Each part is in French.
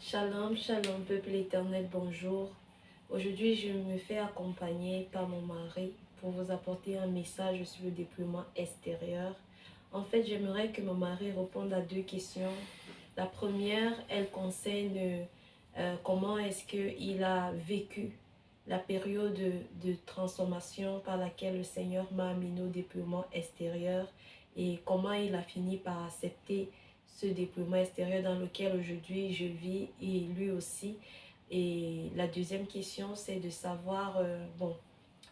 Shalom, shalom, peuple éternel, bonjour. Aujourd'hui, je me fais accompagner par mon mari pour vous apporter un message sur le déploiement extérieur. En fait, j'aimerais que mon mari réponde à deux questions. La première, elle concerne comment est-ce qu'il a vécu la période de transformation par laquelle le Seigneur m'a amené au déploiement extérieur et comment il a fini par accepter ce déploiement extérieur dans lequel aujourd'hui je vis et lui aussi. Et la deuxième question, c'est de savoir,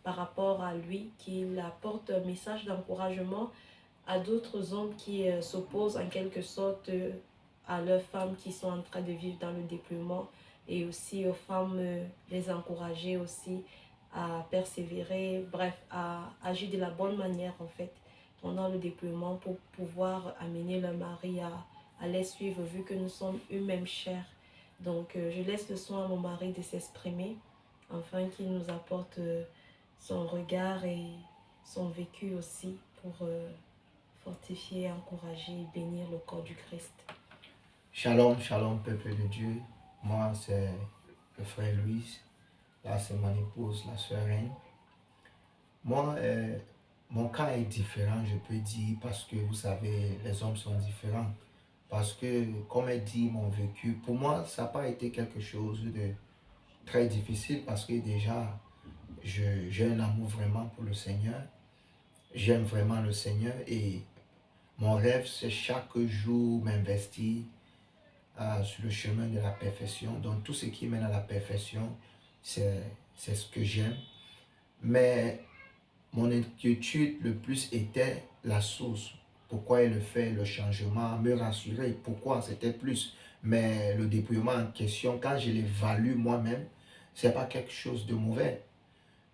par rapport à lui, qu'il apporte un message d'encouragement à d'autres hommes qui s'opposent en quelque sorte à leurs femmes qui sont en train de vivre dans le déploiement et aussi aux femmes, les encourager aussi à persévérer, bref, à agir de la bonne manière en fait pendant le déploiement pour pouvoir amener leur mari à les suivre vu que nous sommes eux-mêmes chers. Donc je laisse le soin à mon mari de s'exprimer afin qu'il nous apporte son regard et son vécu aussi pour fortifier, encourager et bénir le corps du Christ. Shalom, shalom, peuple de Dieu. Moi, c'est le frère Louis. Là, c'est mon épouse, la sœur Reine. Moi, mon cas est différent, je peux dire, parce que vous savez, les hommes sont différents. Parce que, comme elle dit, mon vécu, pour moi, ça n'a pas été quelque chose de très difficile parce que déjà, j'ai un amour vraiment pour le Seigneur. J'aime vraiment le Seigneur et mon rêve, c'est chaque jour m'investir sur le chemin de la perfection. Donc tout ce qui mène à la perfection, c'est ce que j'aime. Mais mon inquiétude le plus était la source. Pourquoi il le fait, le changement, me rassurer. Pourquoi c'était plus. Mais le dépouillement en question, quand je l'évalue moi-même, c'est pas quelque chose de mauvais.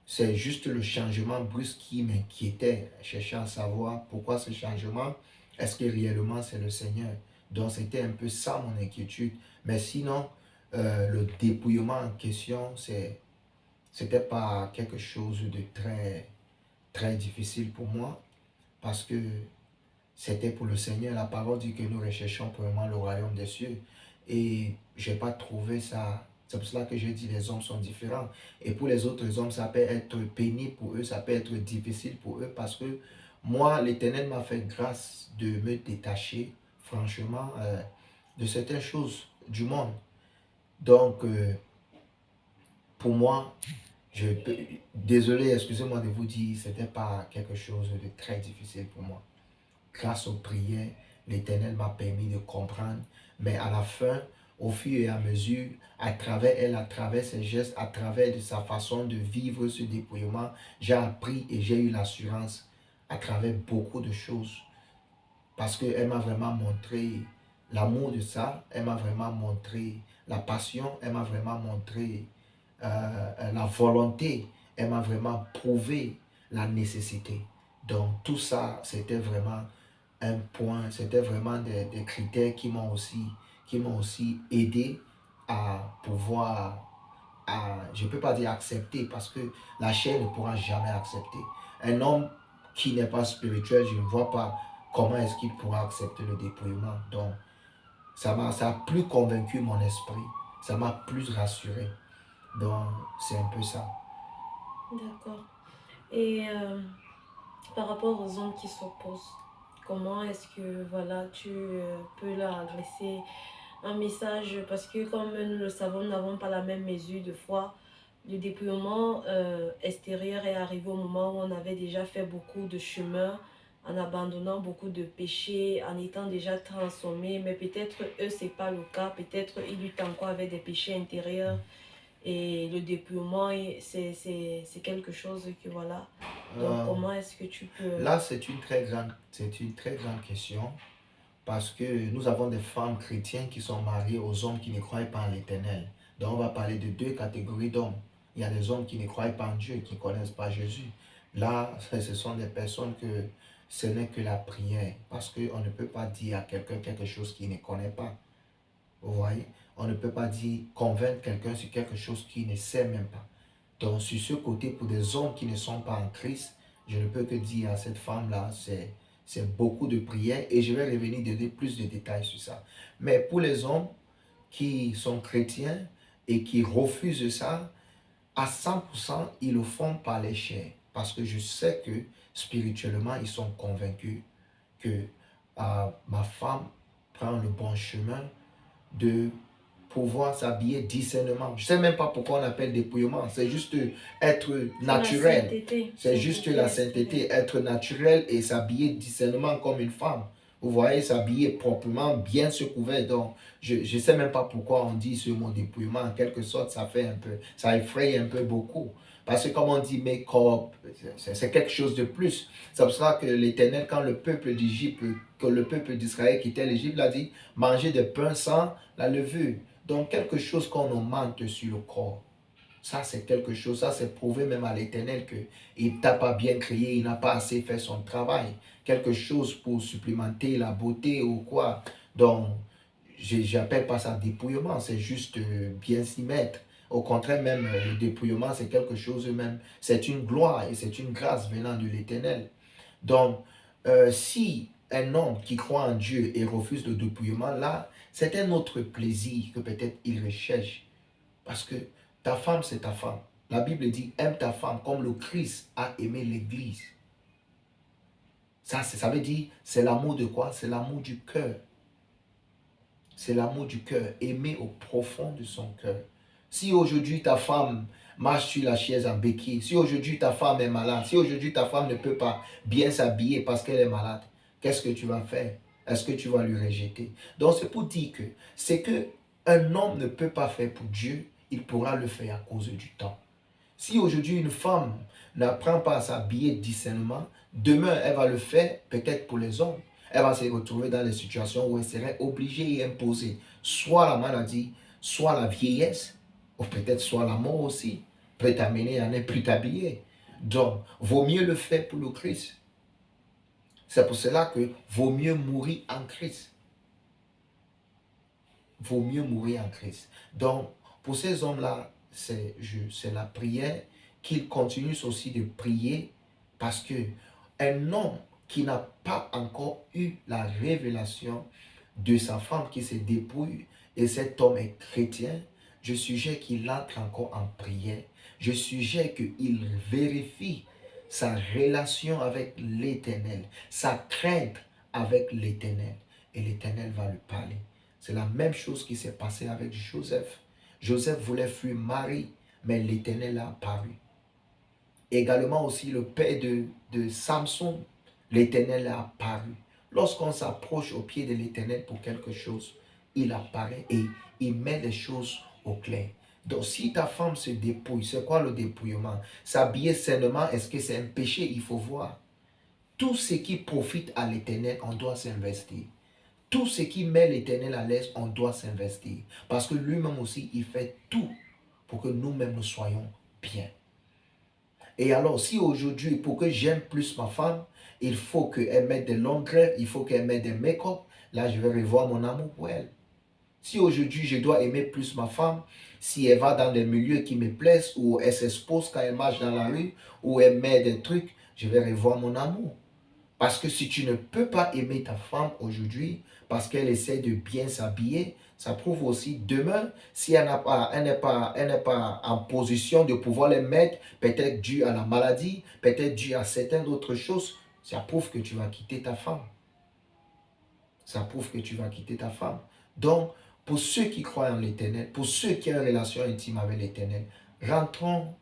C'est juste le changement brusque qui m'inquiétait, cherchant à savoir pourquoi ce changement, est-ce que réellement c'est le Seigneur. Donc c'était un peu ça mon inquiétude. Mais sinon, le dépouillement en question, c'était pas quelque chose de très, très difficile pour moi parce que c'était pour le Seigneur. La parole dit que nous recherchons vraiment le royaume des cieux. Et je n'ai pas trouvé ça. C'est pour cela que je dis les hommes sont différents. Et pour les autres hommes, ça peut être pénible pour eux, ça peut être difficile pour eux parce que moi, l'Éternel m'a fait grâce de me détacher, franchement, de certaines choses du monde. Donc, pour moi, désolé, excusez-moi de vous dire, ce n'était pas quelque chose de très difficile pour moi. Grâce aux prières, l'Éternel m'a permis de comprendre. Mais à la fin, au fur et à mesure, à travers elle, à travers ses gestes, à travers de sa façon de vivre ce dépouillement, j'ai appris et j'ai eu l'assurance à travers beaucoup de choses. Parce qu'elle m'a vraiment montré l'amour de ça, elle m'a vraiment montré la passion, elle m'a vraiment montré la volonté, elle m'a vraiment prouvé la nécessité. Donc tout ça, c'était vraiment un point, c'était vraiment des critères qui m'ont aussi aidé à pouvoir, je ne peux pas dire accepter, parce que la chair ne pourra jamais accepter. Un homme qui n'est pas spirituel, je ne vois pas comment est-ce qu'il pourra accepter le dépouillement. Donc, ça a plus convaincu mon esprit, ça m'a plus rassuré. Donc, c'est un peu ça. D'accord. Et par rapport aux hommes qui s'opposent, comment est-ce que voilà, tu peux leur adresser un message parce que comme nous le savons, nous n'avons pas la même mesure de foi. Le déploiement extérieur est arrivé au moment où on avait déjà fait beaucoup de chemin, en abandonnant beaucoup de péchés, en étant déjà transformés. Mais peut-être eux, c'est pas le cas. Peut-être ils luttent encore avec des péchés intérieurs. Et le déploiement, c'est quelque chose que voilà. Donc Euh, comment est-ce que tu peux... Là, c'est une très grande question parce que nous avons des femmes chrétiennes qui sont mariées aux hommes qui ne croient pas en l'Éternel. Donc, on va parler de deux catégories d'hommes. Il y a des hommes qui ne croient pas en Dieu, qui ne connaissent pas Jésus. Là, ce sont des personnes que ce n'est que la prière parce qu'on ne peut pas dire à quelqu'un quelque chose qu'il ne connaît pas. Vous voyez, on ne peut pas dire convaincre quelqu'un sur quelque chose qu'il ne sait même pas. Donc, sur ce côté, pour des hommes qui ne sont pas en Christ, je ne peux que dire à cette femme-là, c'est beaucoup de prières et je vais revenir donner plus de détails sur ça. Mais pour les hommes qui sont chrétiens et qui refusent ça, à 100%, ils le font par les chairs. Parce que je sais que spirituellement, ils sont convaincus que ma femme prend le bon chemin de pouvoir s'habiller discernement. Je ne sais même pas pourquoi on appelle dépouillement. C'est juste être naturel. C'est juste la sainteté, être naturel et s'habiller discernement comme une femme. Vous voyez, s'habiller proprement, bien se couvrir. Donc, je ne sais même pas pourquoi on dit ce mot dépouillement. En quelque sorte, ça fait un peu, ça effraie un peu beaucoup. Parce que comme on dit make-up, c'est quelque chose de plus. C'est pour ça que l'Éternel, quand le peuple d'Égypte, que le peuple d'Israël quittait l'Égypte, l'a dit, manger des pains sans la levure. Donc quelque chose qu'on augmente sur le corps. Ça c'est quelque chose, ça c'est prouvé même à l'Éternel qu'il t'a pas bien créé, il n'a pas assez fait son travail. Quelque chose pour supplémenter la beauté ou quoi. Donc, j'appelle pas ça dépouillement, c'est juste bien s'y mettre. Au contraire même, le dépouillement c'est quelque chose même, c'est une gloire et c'est une grâce venant de l'Éternel. Donc, si un homme qui croit en Dieu et refuse le dépouillement, là, c'est un autre plaisir que peut-être il recherche. Parce que ta femme, c'est ta femme. La Bible dit, aime ta femme comme le Christ a aimé l'Église. Ça veut dire, c'est l'amour de quoi? C'est l'amour du cœur. C'est l'amour du cœur, aimer au profond de son cœur. Si aujourd'hui ta femme marche sur la chaise en béquille, si aujourd'hui ta femme est malade, si aujourd'hui ta femme ne peut pas bien s'habiller parce qu'elle est malade, qu'est-ce que tu vas faire? Est-ce que tu vas lui rejeter? Donc c'est pour dire que c'est que un homme ne peut pas faire pour Dieu, il pourra le faire à cause du temps. Si aujourd'hui une femme n'apprend pas à s'habiller discernement, demain elle va le faire peut-être pour les hommes. Elle va se retrouver dans des situations où elle serait obligée et imposée, soit la maladie, soit la vieillesse, ou peut-être soit la mort aussi, peut t'amener à ne plus t'habiller. Donc, vaut mieux le faire pour le Christ. C'est pour cela que vaut mieux mourir en Christ. Vaut mieux mourir en Christ. Donc, pour ces hommes-là, c'est la prière qu'ils continuent aussi de prier parce que un homme qui n'a pas encore eu la révélation de sa femme qui se dépouille et cet homme est chrétien, je suggère qu'il entre encore en prière. Je suggère qu'il vérifie sa relation avec l'Éternel, sa crainte avec l'Éternel. Et l'Éternel va lui parler. C'est la même chose qui s'est passée avec Joseph. Joseph voulait fuir Marie, mais l'Éternel a apparu. Également aussi le père de Samson, l'Éternel a apparu. Lorsqu'on s'approche au pied de l'Éternel pour quelque chose, il apparaît et il met les choses au clair. Donc si ta femme se dépouille, c'est quoi le dépouillement? S'habiller sainement, est-ce que c'est un péché? Il faut voir. Tout ce qui profite à l'Éternel, on doit s'investir. Tout ce qui met l'Éternel à l'aise, on doit s'investir. Parce que lui-même aussi, il fait tout pour que nous-mêmes nous soyons bien. Et alors, si aujourd'hui, pour que j'aime plus ma femme, il faut qu'elle mette des longues greffes, il faut qu'elle mette des make-up, là, je vais revoir mon amour pour elle. Si aujourd'hui, je dois aimer plus ma femme, si elle va dans des milieux qui me plaisent, ou elle s'expose quand elle marche dans la rue, ou elle met des trucs, je vais revoir mon amour. Parce que si tu ne peux pas aimer ta femme aujourd'hui, parce qu'elle essaie de bien s'habiller, ça prouve aussi demain, si elle n'est pas en position de pouvoir les mettre, peut-être dû à la maladie, peut-être dû à certaines autres choses, ça prouve que tu vas quitter ta femme. Ça prouve que tu vas quitter ta femme. Donc, pour ceux qui croient en l'Éternel, pour ceux qui ont une relation intime avec l'Éternel, rentrons,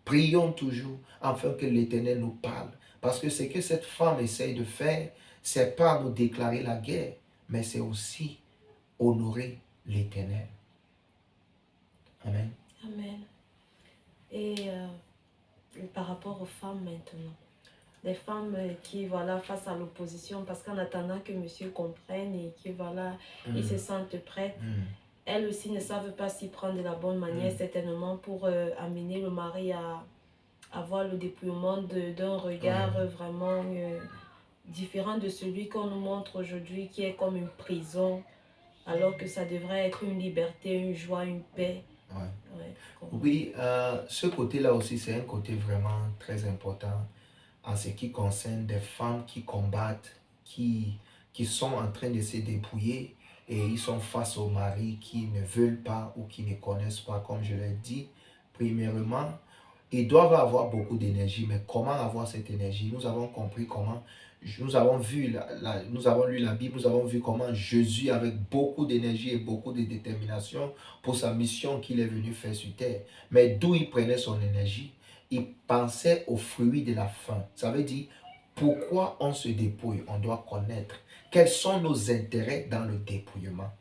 prions toujours afin que l'Éternel nous parle. Parce que ce que cette femme essaye de faire, c'est pas nous déclarer la guerre, mais c'est aussi honorer l'Éternel. Amen. Amen. Et par rapport aux femmes maintenant, des femmes qui, voilà, face à l'opposition, parce qu'en attendant que monsieur comprenne et que, voilà, ils se sentent prêtes, elles aussi ne savent pas s'y prendre de la bonne manière, certainement, pour amener le mari à avoir le dépouillement d'un regard vraiment différent de celui qu'on nous montre aujourd'hui, qui est comme une prison, alors que ça devrait être une liberté, une joie, une paix. Oui, ce côté-là aussi, c'est un côté vraiment très important en ce qui concerne des femmes qui combattent, qui sont en train de se dépouiller et ils sont face au mari qui ne veulent pas ou qui ne connaissent pas, comme je l'ai dit. Premièrement, ils doivent avoir beaucoup d'énergie, mais comment avoir cette énergie? Nous avons compris comment, nous avons vu, nous avons lu la Bible, nous avons vu comment Jésus, avec beaucoup d'énergie et beaucoup de détermination pour sa mission qu'il est venu faire sur terre. Mais d'où il prenait son énergie? Il pensait aux fruits de la faim. Ça veut dire, pourquoi on se dépouille? On doit connaître quels sont nos intérêts dans le dépouillement.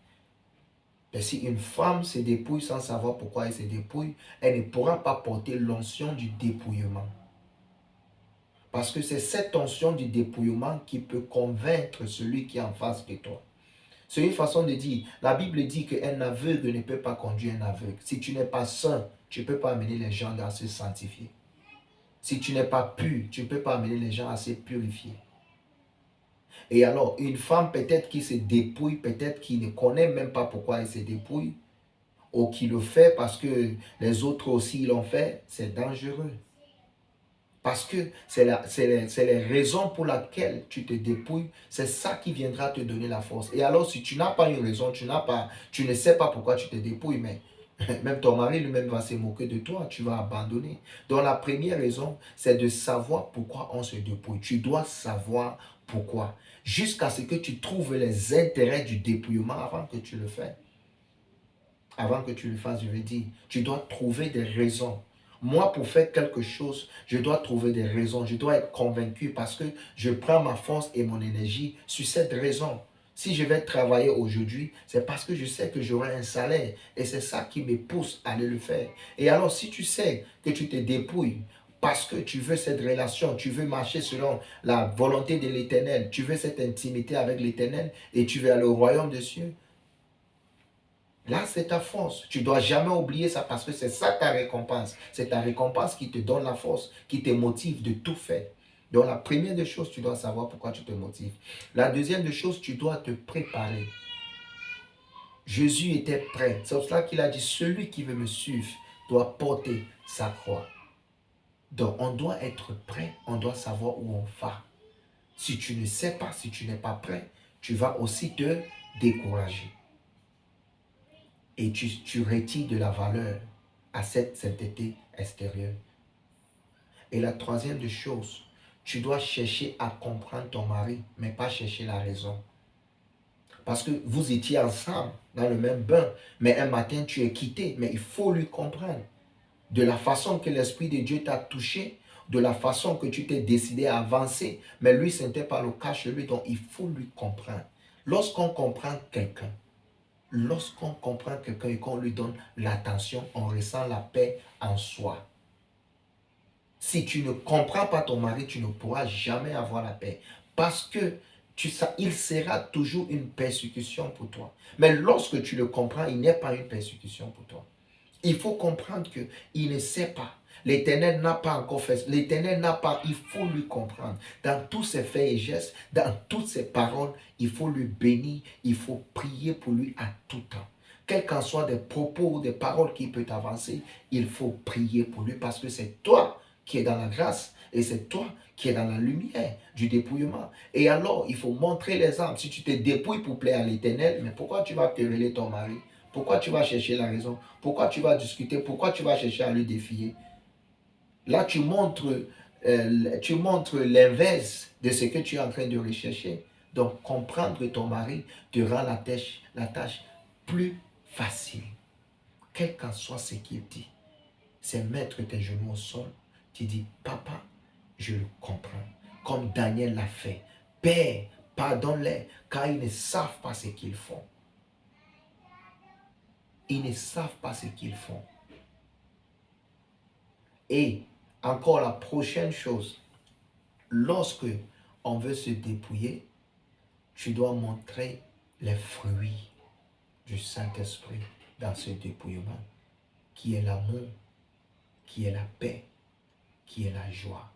Mais si une femme se dépouille sans savoir pourquoi elle se dépouille, elle ne pourra pas porter l'onction du dépouillement. Parce que c'est cette onction du dépouillement qui peut convaincre celui qui est en face de toi. C'est une façon de dire, la Bible dit qu'un aveugle ne peut pas conduire un aveugle. Si tu n'es pas saint, tu ne peux pas amener les gens à se sanctifier. Si tu n'es pas pur, tu ne peux pas amener les gens à se purifier. Et alors, une femme peut-être qui se dépouille, peut-être qui ne connaît même pas pourquoi elle se dépouille, ou qui le fait parce que les autres aussi l'ont fait, c'est dangereux. Parce que c'est les raisons pour lesquelles tu te dépouilles, c'est ça qui viendra te donner la force. Et alors, si tu n'as pas une raison, tu ne sais pas pourquoi tu te dépouilles, mais même ton mari lui-même va se moquer de toi, tu vas abandonner. Donc la première raison, c'est de savoir pourquoi on se dépouille. Tu dois savoir pourquoi. Jusqu'à ce que tu trouves les intérêts du dépouillement avant que tu le fasses. Avant que tu le fasses, je veux dire, tu dois trouver des raisons. Moi, pour faire quelque chose, je dois trouver des raisons. Je dois être convaincu parce que je prends ma force et mon énergie sur cette raison. Si je vais travailler aujourd'hui, c'est parce que je sais que j'aurai un salaire. Et c'est ça qui me pousse à aller le faire. Et alors, si tu sais que tu te dépouilles parce que tu veux cette relation, tu veux marcher selon la volonté de l'Éternel, tu veux cette intimité avec l'Éternel et tu veux aller au royaume des cieux, là, c'est ta force. Tu ne dois jamais oublier ça parce que c'est ça ta récompense. C'est ta récompense qui te donne la force, qui te motive de tout faire. Donc, la première des choses, tu dois savoir pourquoi tu te motives. La deuxième des choses, tu dois te préparer. Jésus était prêt. C'est pour cela qu'il a dit, celui qui veut me suivre doit porter sa croix. Donc, on doit être prêt. On doit savoir où on va. Si tu ne sais pas, si tu n'es pas prêt, tu vas aussi te décourager. Et tu retires de la valeur à cette sainteté extérieure. Et la troisième des choses, tu dois chercher à comprendre ton mari, mais pas chercher la raison. Parce que vous étiez ensemble dans le même bain, mais un matin tu es quitté, mais il faut lui comprendre. De la façon que l'Esprit de Dieu t'a touché, de la façon que tu t'es décidé à avancer, mais lui, ce n'était pas le cas chez lui, donc il faut lui comprendre. Lorsqu'on comprend quelqu'un, lorsqu'on comprend quelqu'un et qu'on lui donne l'attention, on ressent la paix en soi. Si tu ne comprends pas ton mari, tu ne pourras jamais avoir la paix. Parce que il sera toujours une persécution pour toi. Mais lorsque tu le comprends, il n'est pas une persécution pour toi. Il faut comprendre qu'il ne sait pas. L'Éternel n'a pas encore fait. L'Éternel n'a pas. Il faut lui comprendre. Dans tous ses faits et gestes, dans toutes ses paroles, il faut lui bénir. Il faut prier pour lui à tout temps. Quels qu'en soient des propos ou des paroles qu'il peut avancer, il faut prier pour lui parce que c'est toi qui es dans la grâce et c'est toi qui es dans la lumière du dépouillement. Et alors, il faut montrer l'exemple. Si tu te dépouilles pour plaire à l'Éternel, mais pourquoi tu vas quereller ton mari? Pourquoi tu vas chercher la raison? Pourquoi tu vas discuter? Pourquoi tu vas chercher à le défier? Là, tu montres l'inverse de ce que tu es en train de rechercher. Donc, comprendre ton mari te rend la tâche plus facile. Quel qu'en soit ce qu'il dit, c'est mettre tes genoux au sol. Tu dis, papa, je le comprends. Comme Daniel l'a fait. Père, pardonne-les, car ils ne savent pas ce qu'ils font. Ils ne savent pas ce qu'ils font. Et encore la prochaine chose, lorsque on veut se dépouiller, tu dois montrer les fruits du Saint-Esprit dans ce dépouillement, qui est l'amour, qui est la paix, qui est la joie.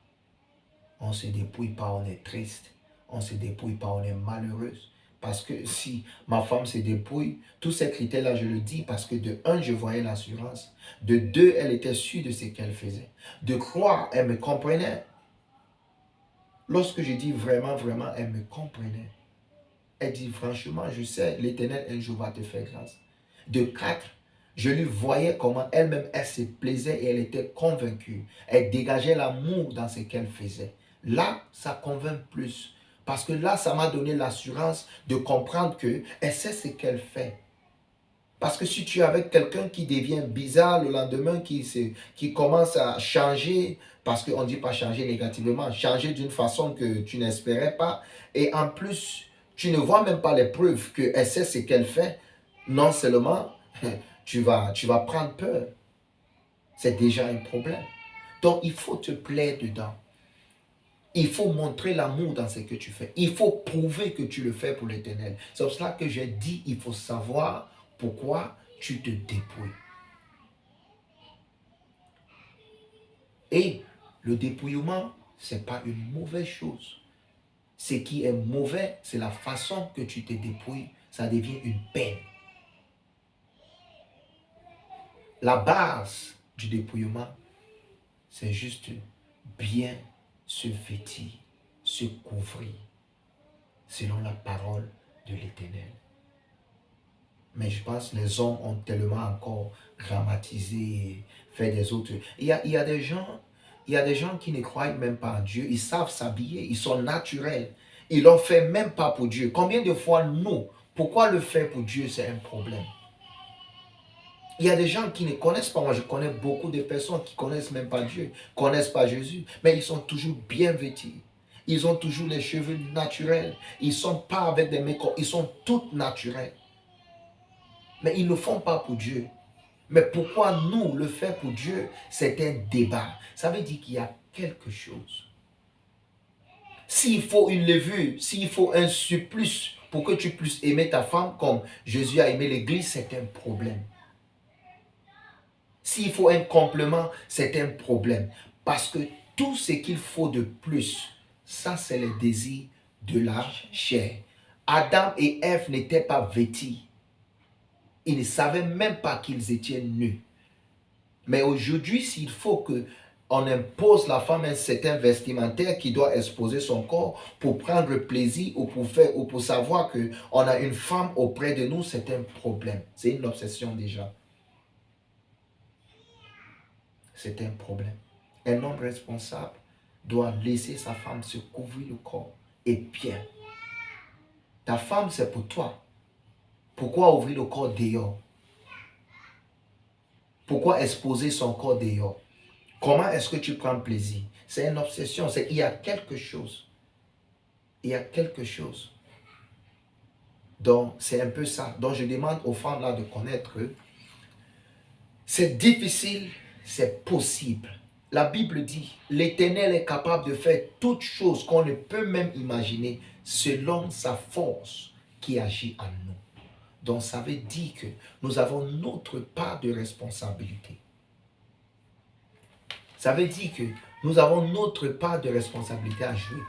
On ne se dépouille pas, on est triste. On ne se dépouille pas, on est malheureuse. Parce que si ma femme se dépouille, tous ces critères-là, je le dis parce que de un, je voyais l'assurance. De deux, elle était sûre de ce qu'elle faisait. De trois, elle me comprenait. Lorsque je dis vraiment, vraiment, elle me comprenait. Elle dit, franchement, je sais, l'Éternel un jour va te faire grâce. De 4, je lui voyais comment elle-même, elle se plaisait et elle était convaincue. Elle dégageait l'amour dans ce qu'elle faisait. Là, ça convainc plus. Parce que là, ça m'a donné l'assurance de comprendre qu'elle sait ce qu'elle fait. Parce que si tu es avec quelqu'un qui devient bizarre le lendemain, qui commence à changer, parce qu'on ne dit pas changer négativement, changer d'une façon que tu n'espérais pas, et en plus, tu ne vois même pas les preuves qu'elle sait ce qu'elle fait, non seulement tu vas prendre peur. C'est déjà un problème. Donc, il faut te plaire dedans. Il faut montrer l'amour dans ce que tu fais. Il faut prouver que tu le fais pour l'Éternel. C'est pour cela que j'ai dit, il faut savoir pourquoi tu te dépouilles. Et le dépouillement, ce n'est pas une mauvaise chose. Ce qui est mauvais, c'est la façon que tu te dépouilles. Ça devient une peine. La base du dépouillement, c'est juste bien se vêtir, se couvrir, selon la parole de l'Éternel. Mais je pense que les hommes ont tellement encore grammatisé, fait des autres. Il y a des gens qui ne croient même pas en Dieu. Ils savent s'habiller, ils sont naturels. Ils ne l'ont fait même pas pour Dieu. Combien de fois nous, pourquoi le faire pour Dieu, c'est un problème? Il y a des gens qui ne connaissent pas. Moi, je connais beaucoup de personnes qui ne connaissent même pas Dieu, ne connaissent pas Jésus, mais ils sont toujours bien vêtus. Ils ont toujours les cheveux naturels. Ils ne sont pas avec des make-up. Ils sont tous naturels. Mais ils ne le font pas pour Dieu. Mais pourquoi nous le faire pour Dieu, c'est un débat. Ça veut dire qu'il y a quelque chose. S'il faut une levure, s'il faut un surplus pour que tu puisses aimer ta femme comme Jésus a aimé l'église, c'est un problème. S'il faut un complément, c'est un problème. Parce que tout ce qu'il faut de plus, ça c'est le désir de la chair. Adam et Ève n'étaient pas vêtus. Ils ne savaient même pas qu'ils étaient nus. Mais aujourd'hui, s'il faut qu'on impose la femme un certain vestimentaire qui doit exposer son corps pour prendre plaisir ou pour savoir qu'on a une femme auprès de nous, c'est un problème. C'est une obsession déjà. C'est un problème. Un homme responsable doit laisser sa femme se couvrir le corps. Et bien, ta femme, c'est pour toi. Pourquoi ouvrir le corps dehors? Pourquoi exposer son corps dehors? Comment est-ce que tu prends plaisir? C'est une obsession. Il y a quelque chose. Il y a quelque chose. Donc, c'est un peu ça. Donc, je demande aux femmes là de connaître que c'est difficile, c'est possible. La Bible dit, l'Éternel est capable de faire toutes choses qu'on ne peut même imaginer selon sa force qui agit en nous. Donc, ça veut dire que nous avons notre part de responsabilité. Ça veut dire que nous avons notre part de responsabilité à jouer.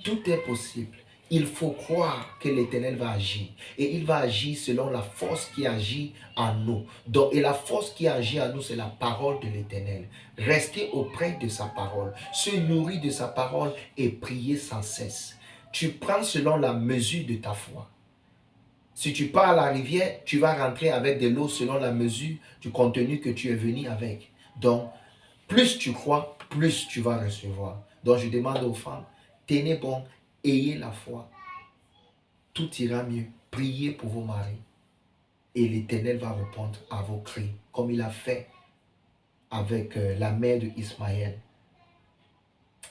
Tout est possible. Il faut croire que l'Éternel va agir. Et il va agir selon la force qui agit en nous. Donc, et la force qui agit en nous, c'est la parole de l'Éternel. Rester auprès de sa parole. Se nourrir de sa parole et prier sans cesse. Tu prends selon la mesure de ta foi. Si tu pars à la rivière, tu vas rentrer avec de l'eau selon la mesure du contenu que tu es venu avec. Donc, plus tu crois, plus tu vas recevoir. Donc, je demande aux femmes, tenez bon, ayez la foi. Tout ira mieux. Priez pour vos maris. Et l'Éternel va répondre à vos cris, comme il a fait avec la mère d'Ismaël.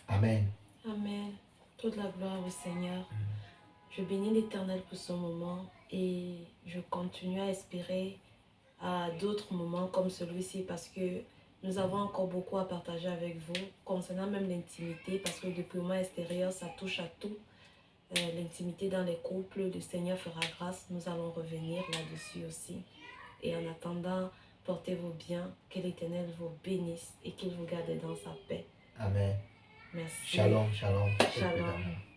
Amen. Amen. Toute la gloire au Seigneur. Je bénis l'Éternel pour ce moment et je continue à espérer à d'autres moments comme celui-ci parce que nous avons encore beaucoup à partager avec vous concernant même l'intimité parce que le dépouillement extérieur, ça touche à tout. L'intimité dans les couples, le Seigneur fera grâce. Nous allons revenir là-dessus aussi. Et en attendant, portez-vous bien, que l'Éternel vous bénisse et qu'il vous garde dans sa paix. Amen. Merci. Shalom, shalom. Shalom.